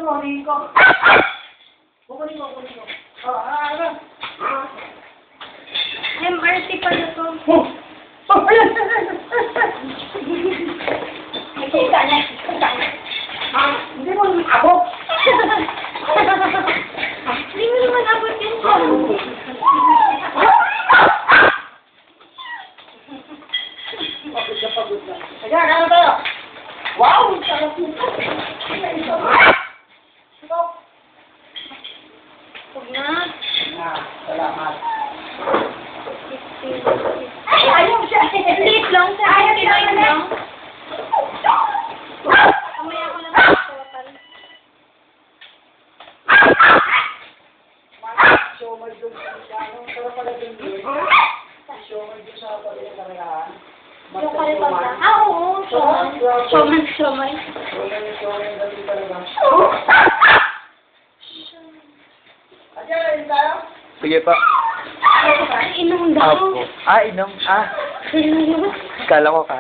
mo, Rico. Kukunin ko. Ano? MRT pala to. Ayan! Nakita na. Hindi mo naman abot. Hindi mo naman abot yun siya. Pagod na. Kaya, kaya tayo. Wow! Sarap nito. Stop. Huwag na. Salamat. Ay, ayaw siya. Liit lang. Ayaw lang. Kamaya ko lang sa total. Siomay doon sa ano. Sarap pala doon doon. Siomay doon sa pala talaga. Yung kalipag na. Oo. Showman. Siomay dati talaga. Ayan, tayo. Sige pa. Inom daw. Apo. Inom. Inom. Kala ko